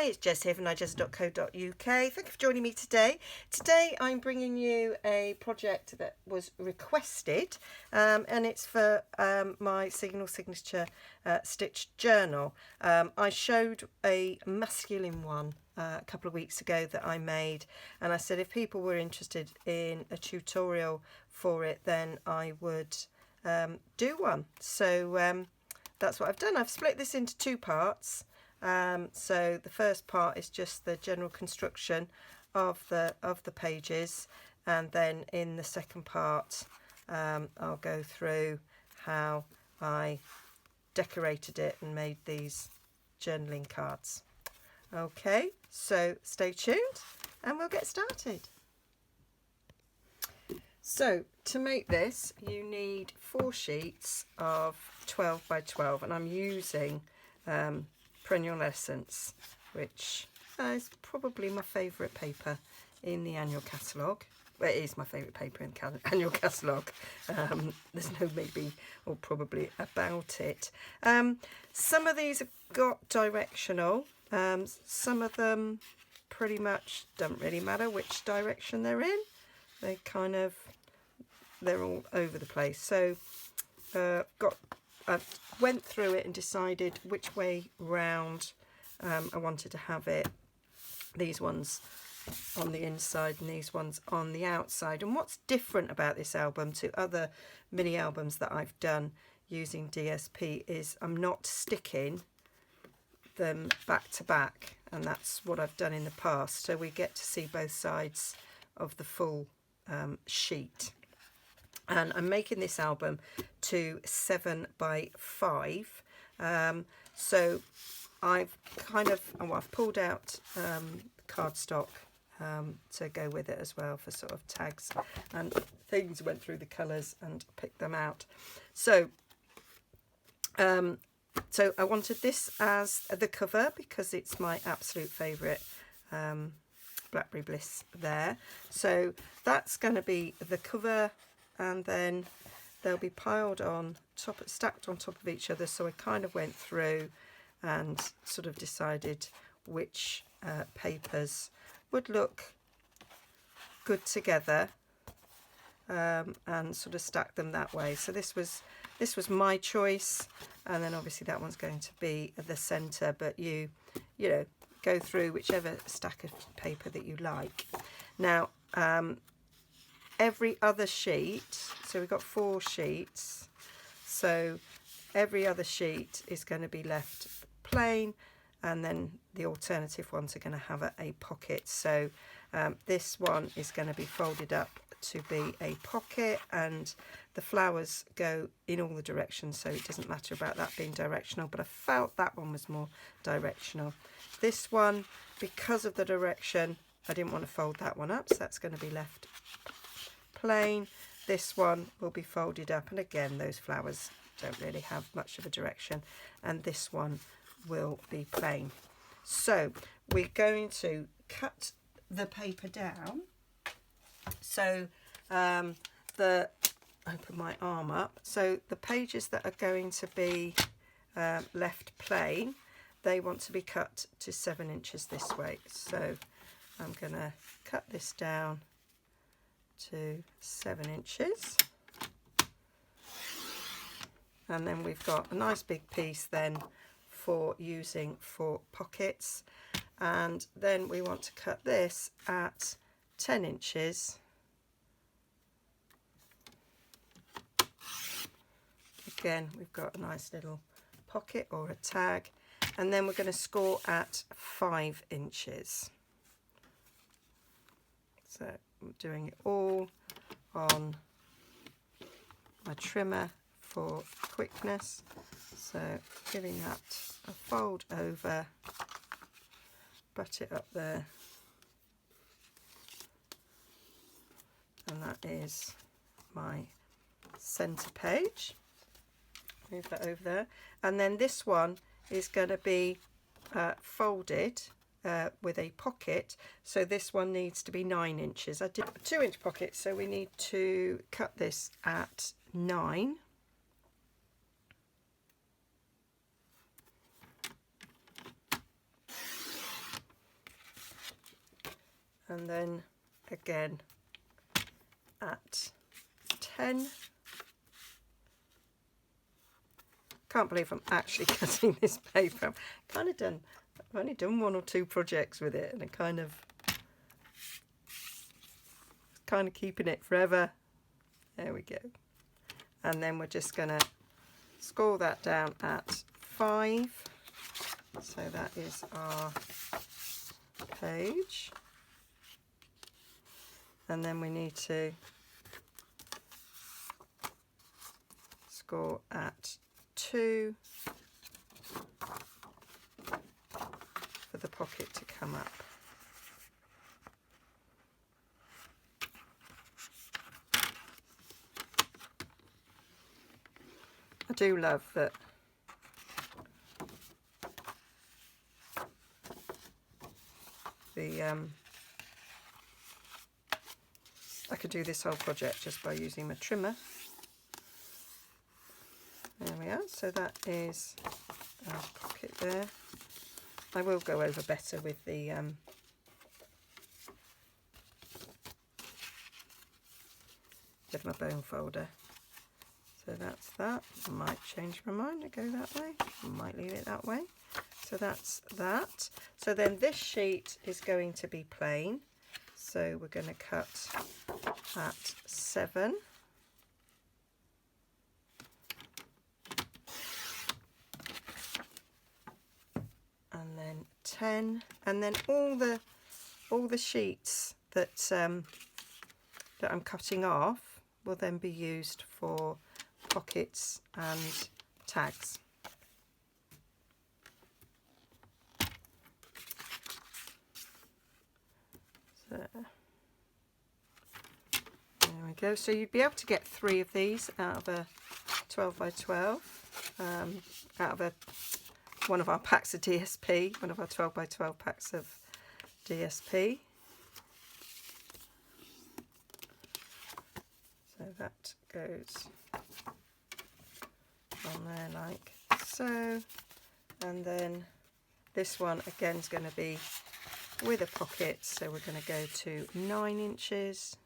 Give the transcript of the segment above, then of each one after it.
it's Jess here from Nigezza.co.uk. Thank you for joining me today. Today I'm bringing you a project that was requested, and it's for my Signal Signature Stitch Journal. I showed a masculine one a couple of weeks ago that I made, and I said if people were interested in a tutorial for it, then I would do one. So that's what I've done. I've split this into two parts. So the first part is just the general construction of the pages, and then in the second part I'll go through how I decorated it and made these journaling cards. Okay, so stay tuned and we'll get started. So to make this you need 4 sheets of 12 by 12, and I'm using Perennial Essence, which is probably my favourite paper in the annual catalogue. Well, it is my favourite paper in the annual catalogue. There's no maybe or probably about it. Some of these have got directional. Some of them pretty much don't really matter which direction they're in. They're all over the place. So I went through it and decided which way round I wanted to have it. These ones on the inside and these ones on the outside. And what's different about this album to other mini albums that I've done using DSP is I'm not sticking them back to back, and that's what I've done in the past. So we get to see both sides of the full sheet. And I'm making this album to 7 by 5. So I've I've pulled out cardstock to go with it as well for sort of tags and things. Went through the colours and picked them out. So I wanted this as the cover because it's my absolute favourite Blackberry Bliss there. So that's going to be the cover, and then they'll be piled on top, stacked on top of each other. So I kind of went through and sort of decided which papers would look good together, and sort of stack them that way. So this was my choice, and then obviously that one's going to be at the centre, but you know, go through whichever stack of paper that you like. Now every other sheet, so we've got 4 sheets, so every other sheet is going to be left plain, and then the alternative ones are going to have a pocket. So this one is going to be folded up to be a pocket, and the flowers go in all the directions, so it doesn't matter about that being directional, but I felt that one was more directional. This one, because of the direction, I didn't want to fold that one up, so that's going to be left plain. This one will be folded up, and again those flowers don't really have much of a direction, and this one will be plain. So we're going to cut the paper down. So open my arm up. So the pages that are going to be left plain, they want to be cut to 7 inches this way. So I'm going to cut this down to 7 inches, and then we've got a nice big piece then for using for pockets, and then we want to cut this at 10 inches. Again, we've got a nice little pocket or a tag, and then we're going to score at 5 inches. So I'm doing it all on my trimmer for quickness. So giving that a fold over, butt it up there, and that is my centre page. Move that over there, and then this one is going to be folded with a pocket, so this one needs to be 9 inches. I did a 2-inch pocket, so we need to cut this at 9. and then again at 10. Can't believe I'm actually cutting this paper. I've only done 1 or 2 projects with it, and I kind of keeping it forever. There we go. And then we're just going to score that down at 5. So that is our page. And then we need to score at 2 for the pocket to come up. I do love that I could do this whole project just by using my trimmer. There we are. So that is our pocket there. I will go over better with the my bone folder. So that's that. I might change my mind and go that way. I might leave it that way. So that's that. So then this sheet is going to be plain. So we're going to cut at 7. And then 10. And then all the sheets that I'm cutting off will then be used for pockets and tags. So there we go. So you'd be able to get 3 of these out of a 12 by 12, out of one of our packs of DSP, one of our 12 by 12 packs of DSP. So that goes on there like so, and then this one again is going to be with a pocket, so we're going to go to 9 inches,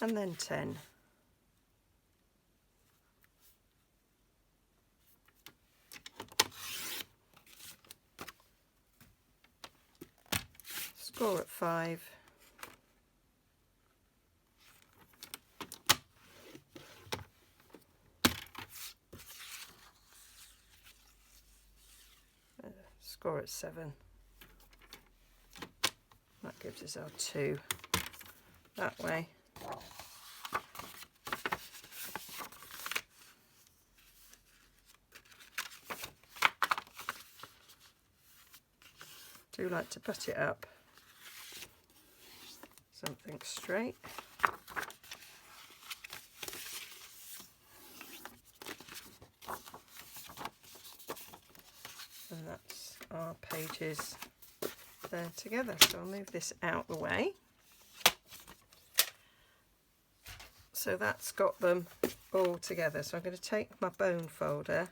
and then 10. Score at 5. Score at 7. That gives us our 2 that way. Do like to butt it up something straight. And that's our pages there together. So I'll move this out the way. So that's got them all together. So I'm going to take my bone folder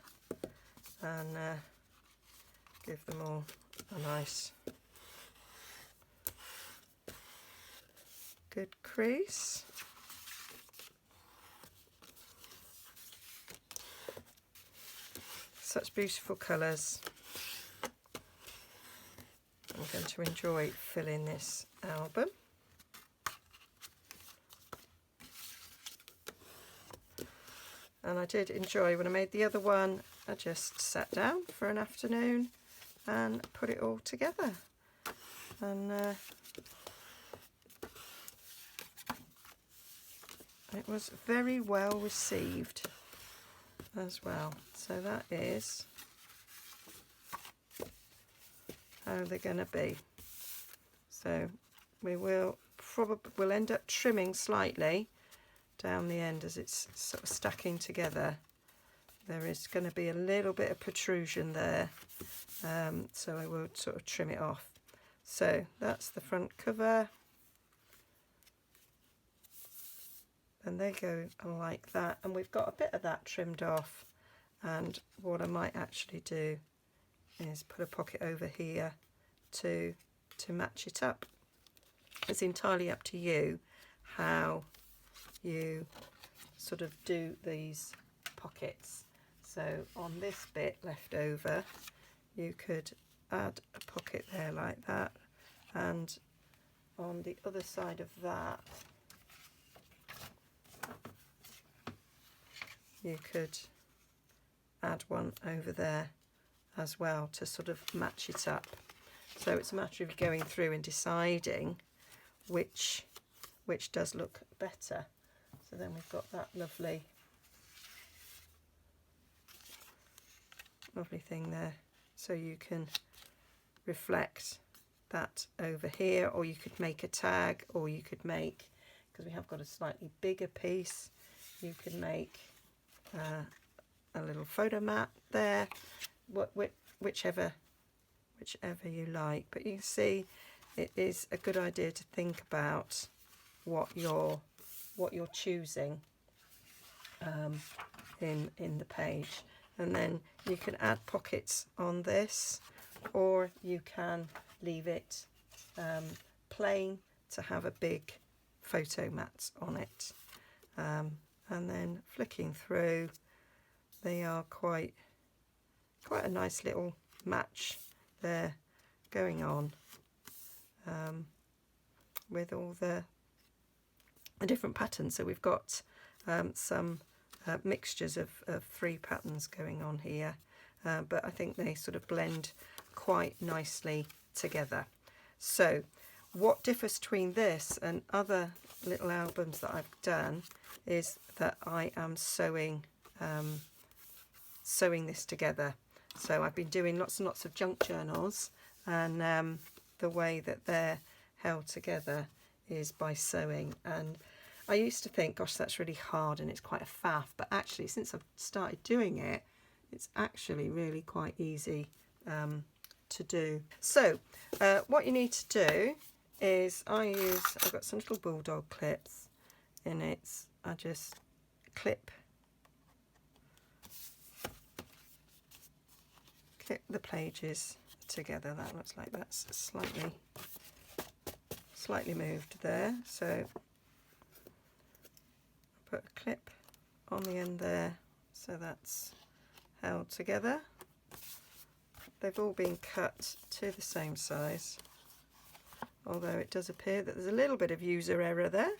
and give them all a nice good crease. Such beautiful colours. I'm going to enjoy filling this album. And I did enjoy when I made the other one, I just sat down for an afternoon and put it all together. And it was very well received as well. So that is how they're going to be. So we'll end up trimming slightly down the end as it's sort of stacking together. There is going to be a little bit of protrusion there, so I will sort of trim it off. So that's the front cover. and they go like that, and we've got a bit of that trimmed off. And what I might actually do is put a pocket over here to match it up. It's entirely up to you how you sort of do these pockets. So on this bit left over, you could add a pocket there like that, and on the other side of that you could add one over there as well to sort of match it up. So it's a matter of going through and deciding which does look better. So then we've got that lovely thing there. So you can reflect that over here, or you could make a tag, or you could make, because we have got a slightly bigger piece, you could make a little photo mat there, whichever you like. But you can see it is a good idea to think about what you're choosing in the page, and then you can add pockets on this, or you can leave it plain to have a big photo mat on it. And then flicking through, they are quite a nice little match there going on with all the different patterns. So we've got some mixtures of 3 patterns going on here, but I think they sort of blend quite nicely together. So what differs between this and other little albums that I've done is that I am sewing this together. So I've been doing lots and lots of junk journals, and the way that they're held together is by sewing. And I used to think, gosh, that's really hard and it's quite a faff, but actually since I've started doing it, it's actually really quite easy to do. So what you need to do is I've got some little bulldog clips in it. I just clip the pages together. That looks like that's slightly moved there, so put a clip on the end there, so that's held together. They've all been cut to the same size, although it does appear that there's a little bit of user error there,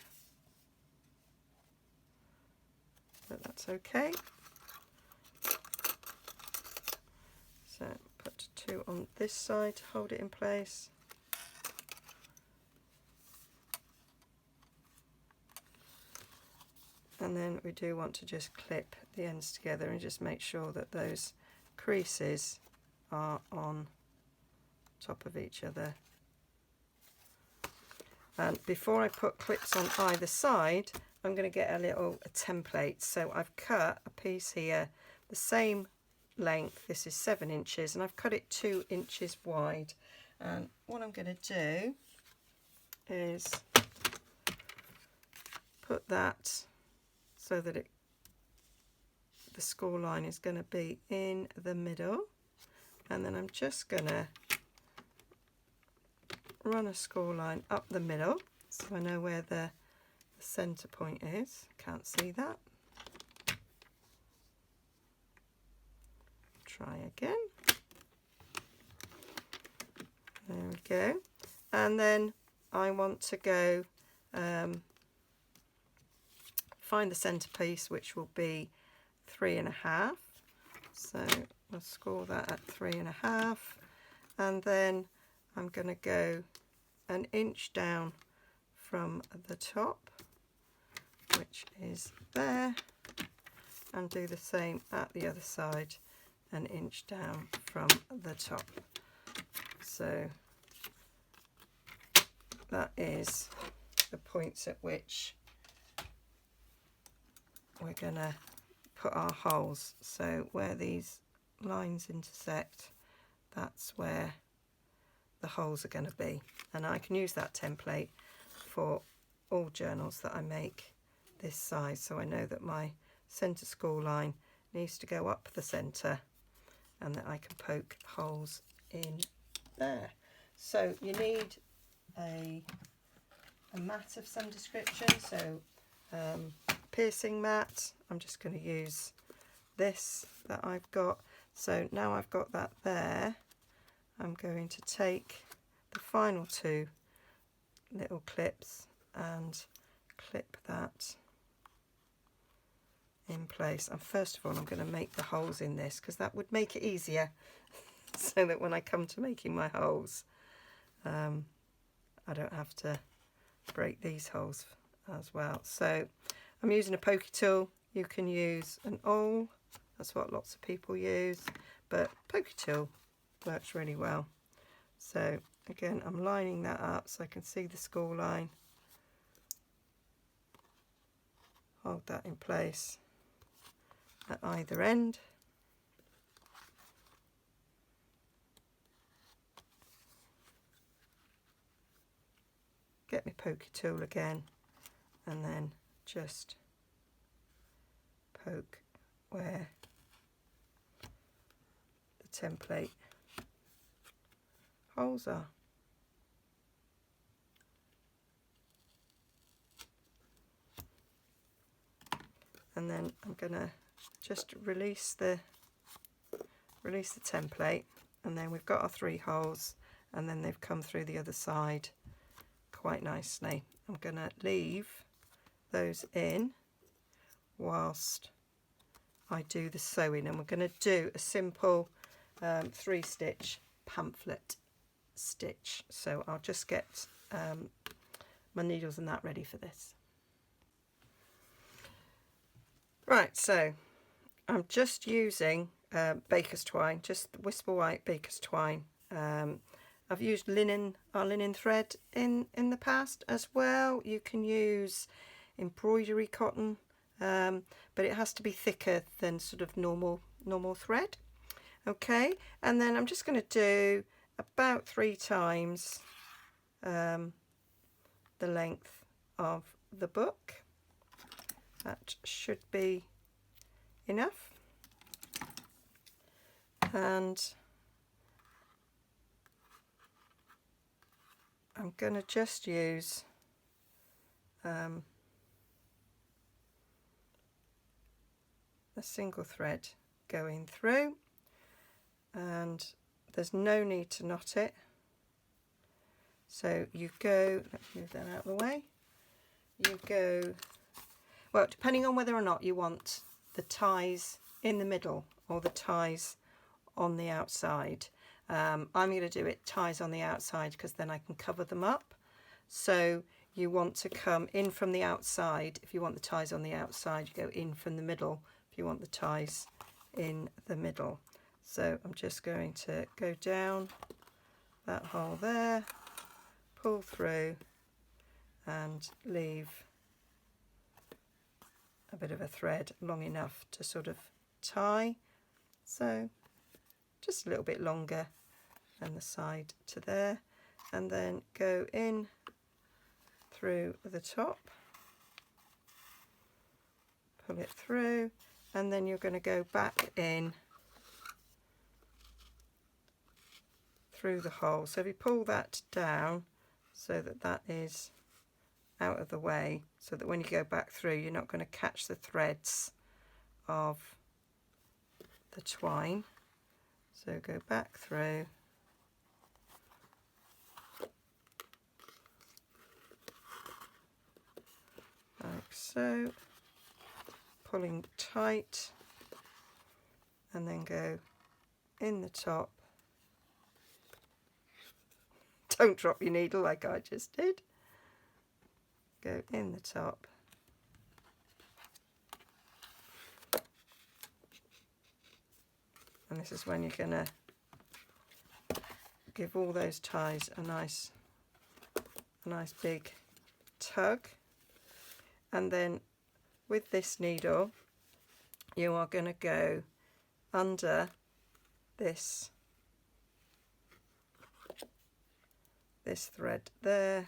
but that's okay. So put 2 on this side to hold it in place. And then we do want to just clip the ends together and just make sure that those creases are on top of each other. And before I put clips on either side, I'm going to get a template. So I've cut a piece here the same length. This is 7 inches, and I've cut it 2 inches wide. And what I'm going to do is put that so that the score line is going to be in the middle, and then I'm just going to run a score line up the middle so I know where the center point is. Can't see that. Try again. There we go. And then I want to go find the centerpiece, which will be 3.5. So I'll score that at 3.5, and then I'm going to go 1 inch down from the top, which is there, and do the same at the other side, 1 inch down from the top. So that is the points at which we're going to put our holes. So where these lines intersect, that's where the holes are going to be, and I can use that template for all journals that I make this side, so I know that my centre score line needs to go up the centre and that I can poke holes in there. So you need a mat of some description, so piercing mat. I'm just going to use this that I've got. So now I've got that there, I'm going to take the final two little clips and clip that in place. And first of all, I'm going to make the holes in this because that would make it easier so that when I come to making my holes, I don't have to break these holes as well. So I'm using a pokey tool. You can use an awl, that's what lots of people use, but pokey tool works really well. So again, I'm lining that up so I can see the score line. Hold that in place at either end. Get my pokey tool again and then just poke where the template holes are. And then I'm going to just release the template, and then we've got our 3 holes, and then they've come through the other side quite nicely. I'm going to leave those in whilst I do the sewing, and we're going to do a simple 3-stitch pamphlet stitch. So I'll just get my needles and that ready for this. Right, so I'm just using baker's twine, just Whisper White baker's twine. I've used our linen thread in the past as well. You can use embroidery cotton, but it has to be thicker than sort of normal thread. Okay, and then I'm just going to do about 3 times the length of the book. That should be enough. And I'm going to just use a single thread going through, and there's no need to knot it. So you go, let's move that out of the way. You go, well, depending on whether or not you want the ties in the middle or the ties on the outside. I'm going to do it ties on the outside because then I can cover them up. So you want to come in from the outside. If you want the ties on the outside, you go in from the middle. If you want the ties in the middle. So I'm just going to go down that hole there, pull through and leave a bit of a thread long enough to sort of tie. So just a little bit longer than the side to there, and then go in through the top, pull it through, and then you're going to go back in through the hole. So if you pull that down so that that is out of the way, so that when you go back through you're not going to catch the threads of the twine. So go back through, like so, pulling tight, and then go in the top. Don't drop your needle like I just did. Go in the top. And this is when you're going to give all those ties a nice big tug. And then with this needle, you are going to go under this thread there,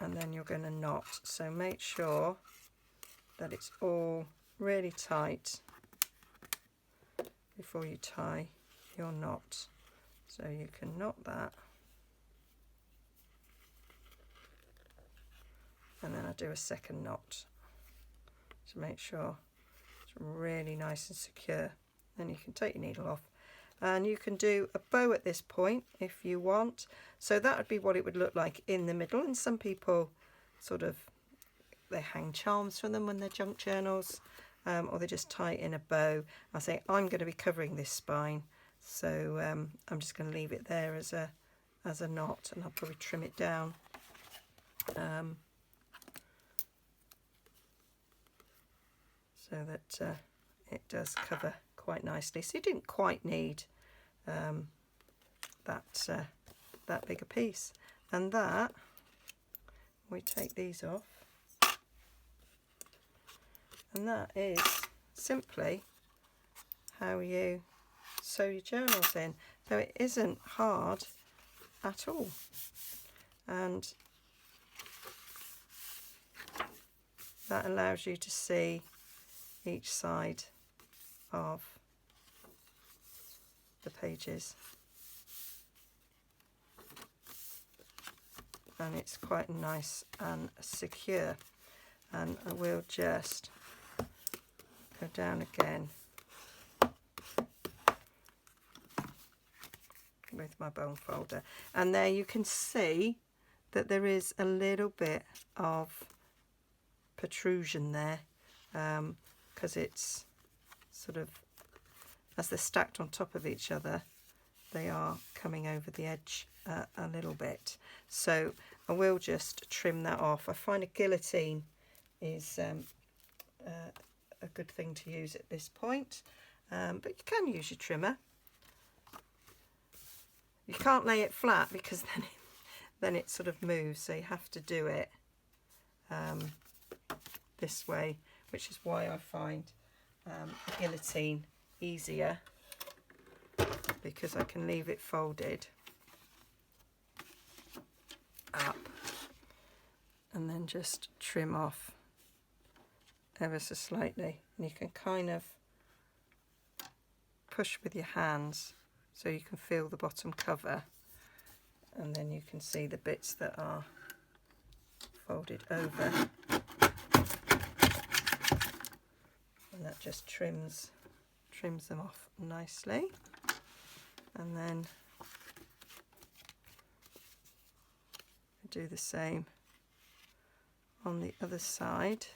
and then you're going to knot. So make sure that it's all really tight before you tie your knot. So you can knot that, and then I do a second knot to make sure it's really nice and secure. Then you can take your needle off, and you can do a bow at this point if you want. So that would be what it would look like in the middle, and some people sort of, they hang charms from them when they're junk journals, or they just tie it in a bow. I say I'm going to be covering this spine, so I'm just going to leave it there as a knot, and I'll probably trim it down. So that it does cover quite nicely. So you didn't quite need that big a piece. And that, we take these off, and that is simply how you sew your journals in. So it isn't hard at all. And that allows you to see each side of the pages, and it's quite nice and secure. And I will just go down again with my bone folder, and there you can see that there is a little bit of protrusion there, because it's sort of, as they're stacked on top of each other, they are coming over the edge a little bit. So I will just trim that off. I find a guillotine is a good thing to use at this point, but you can use your trimmer. You can't lay it flat because then it sort of moves, so you have to do it this way, which is why I find a guillotine easier, because I can leave it folded up and then just trim off ever so slightly, and you can kind of push with your hands so you can feel the bottom cover, and then you can see the bits that are folded over, and that just trims them off nicely. And then do the same on the other side.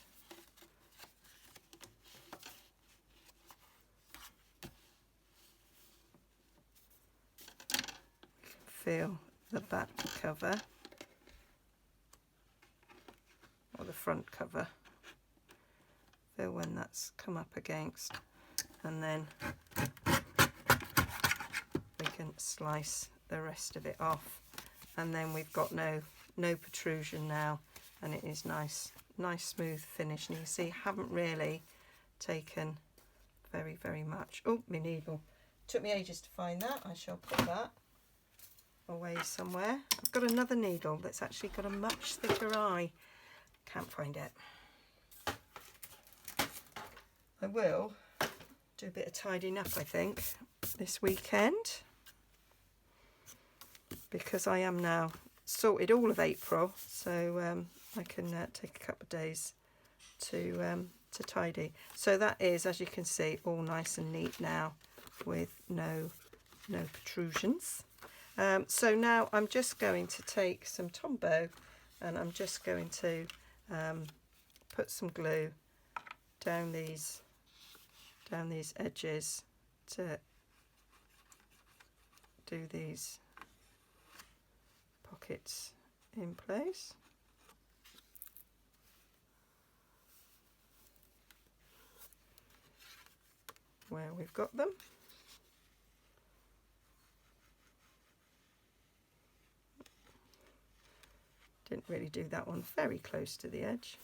Feel the back cover, or the front cover, feel when that's come up against, and then we can slice the rest of it off, and then we've got no protrusion now, and it is nice smooth finish. And you can see I haven't really taken very much. Oh, my needle, took me ages to find that. I shall put that away somewhere. I've got another needle that's actually got a much thicker eye. Can't find it. I will do a bit of tidying up, I think, this weekend, because I am now sorted all of April, so I can take a couple of days to tidy. So that is, as you can see, all nice and neat now with no protrusions. So now I'm just going to take some Tombow, and I'm just going to put some glue down these edges to do these pockets in place. Where we've got them. Didn't really do that one, very close to the edge.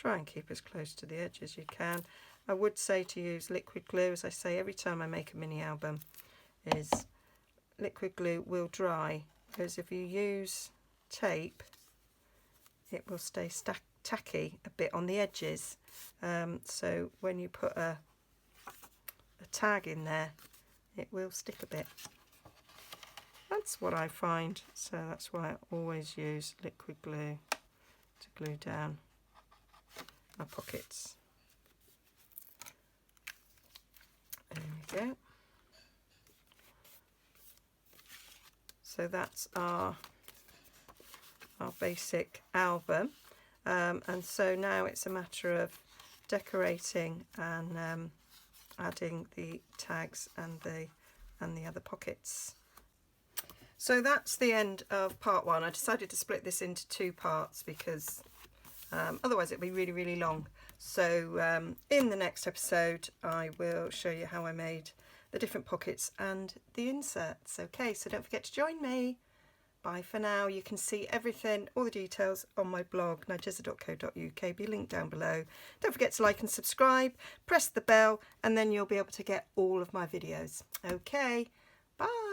try and keep as close to the edge as you can. I would say to use liquid glue, as I say every time I make a mini album, is liquid glue will dry, whereas if you use tape it will stay tacky a bit on the edges, so when you put a tag in there it will stick a bit. That's what I find, so that's why I always use liquid glue to glue down my pockets. There we go. So that's our basic album, and so now it's a matter of decorating and adding the tags and the other pockets. So that's the end of part one. I decided to split this into two parts because otherwise it'd be really, really long. So in the next episode I will show you how I made the different pockets and the inserts. Okay, so don't forget to join me. Bye for now. You can see everything, all the details on my blog, nigezza.co.uk, be linked down below. Don't forget to like and subscribe, press the bell, and then you'll be able to get all of my videos. Okay, bye.